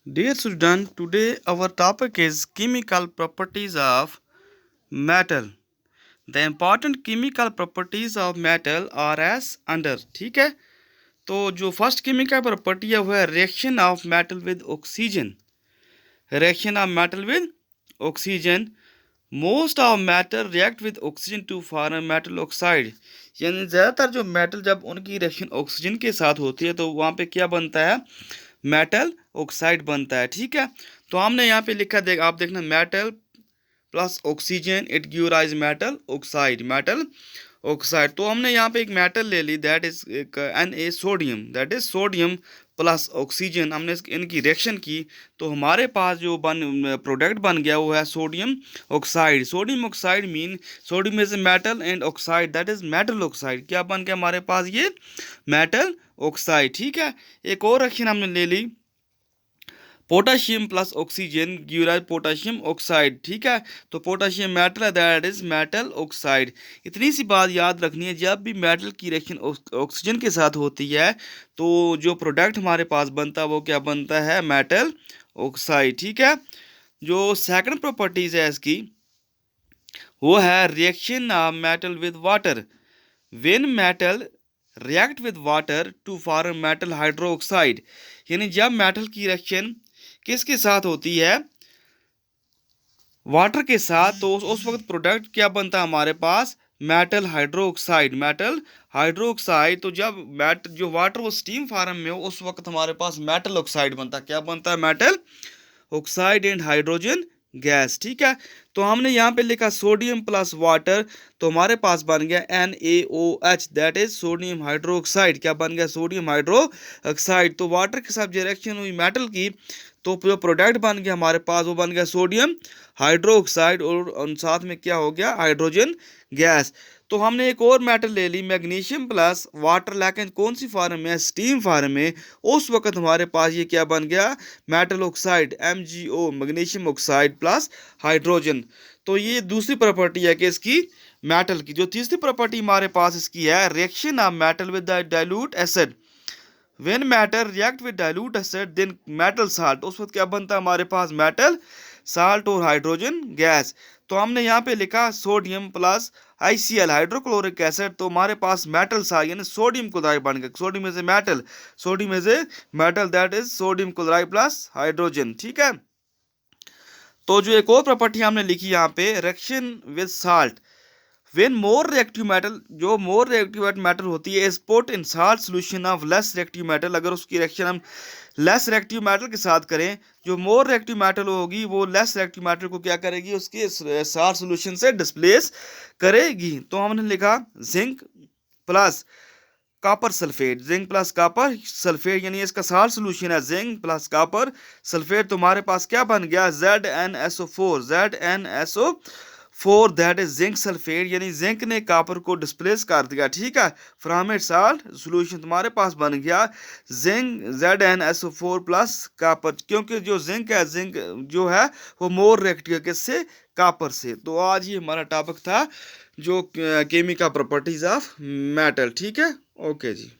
Dear student, today our topic is chemical properties of metal. The important chemical properties of metal are as under. ठीक है, तो जो first chemical property है वो है reaction of metal with oxygen. Reaction of metal with oxygen. Most of metal react with oxygen to form metal oxide. यानी ज़्यादातर जो मेटल जब उनकी रिएक्शन ऑक्सीजन के साथ होती है तो वहाँ पे क्या बनता है, मेटल ऑक्साइड बनता है. ठीक है, तो हमने यहाँ पे लिखा देख आप देखना metal plus oxygen it give rise metal oxide. Metal oxide, तो हमने यहाँ पे एक मेटल ले ली that is N A sodium, that is sodium plus oxygen. हमने इनकी रिएक्शन की तो हमारे पास जो प्रोडक्ट बन गया वो है sodium oxide. Sodium oxide mean sodium is a metal and oxide that is metal oxide. क्या बन गया हमारे पास, ये मेटल ऑक्साइड. ठीक है, एक और रिएक्शन हमने ले ली potassium plus oxygen give rise potassium oxide. ठीक है, तो पोटाशियम मेटल है दैट इज मेटल ऑक्साइड. इतनी सी बात याद रखनी है, जब भी मेटल की रिएक्शन ऑक्सीजन के साथ होती है तो जो प्रोडक्ट हमारे पास बनता है वो क्या बनता है, मेटल ऑक्साइड. ठीक है, जो सेकंड प्रॉपर्टीज है इसकी वो है reaction of metal with water. When metal react with water to form metal hydroxide. यानी जब मेटल की रिएक्शन किसके साथ होती है, वाटर के साथ, तो उस वक्त प्रोडक्ट क्या बनता है हमारे पास, मेटल हाइड्रोक्साइड. मेटल हाइड्रोक्साइड, तो जब जो वाटर वो स्टीम फॉर्म में हो उस वक्त हमारे पास मेटल ऑक्साइड बनता है. क्या बनता है, metal oxide and hydrogen gas. ठीक है, तो हमने यहाँ पे लिखा सोडियम प्लस वाटर, तो हमारे पास बन गया NaOH that is sodium hydroxide. क्या बन गया, सोडियम हाइड्रोक्साइड. तो वाटर के साथ जो रिएक्शन हुई मेटल की तो जो प्रोडक्ट बन गया हमारे पास वो बन गया सोडियम हाइड्रोक्साइड और साथ में क्या हो गया, हाइड्रोजन गैस. तो हमने एक और मेटल ले ली मैग्नीशियम प्लस वाटर, लेकिन कौन सी फॉर्म में, स्टीम फॉर्म में. उस वक्त हमारे पास ये क्या बन गया, metal oxide MgO magnesium oxide plus hydrogen. तो ये दूसरी प्रॉपर्टी है कि इसकी मेटल की. जो तीसरी प्रॉपर्टी हमारे पास इसकी है reaction of metal with dilute acid. When metal react with dilute acid then metal salt. उस वक्त क्या बनता है हमारे पास, मेटल साल्ट और हाइड्रोजन गैस. तो हमने यहाँ पे लिखा sodium plus HCl hydrochloric acid, तो हमारे पास मेटल साल्ट यानी सोडियम क्लोराइड बन गया. Sodium is a metal, sodium is a metal that is sodium chloride plus hydrogen. ठीक है, तो जो एक और प्रॉपर्टी हमने लिखी यहाँ पे reaction with salt. When more reactive metal, जो मोर रिएक्टिव मेटल होती है is put in salt solution of less reactive metal. अगर उसकी रिएक्शन हम लेस रिएक्टिव मेटल के साथ करें, जो मोर रिएक्टिव मेटल होगी वो लेस रिएक्टिव मेटल को क्या करेगी, उसके साल्ट सोल्यूशन से डिस्प्लेस करेगी. तो हमने लिखा zinc plus copper sulphate. Zinc plus copper sulphate यानी इसका साल्ट सोल्यूशन है जिंक प्लस कॉपर सल्फेट. तुम्हारे पास क्या बन गया, ZnSO4. ZnSO4 that is zinc sulphate, यानी जिंक ने कॉपर को डिस्प्लेस कर दिया. ठीक है, फ्रॉम इट साल्ट सोल्यूशन तुम्हारे पास बन गया जिंक ZnSO4 प्लस कॉपर, क्योंकि जो जिंक है, जिंक जो है वो मोर रिएक्टिव है किससे, कॉपर से. तो आज ये हमारा टॉपिक था जो केमिकल प्रॉपर्टीज ऑफ मेटल. ठीक है, ओके जी.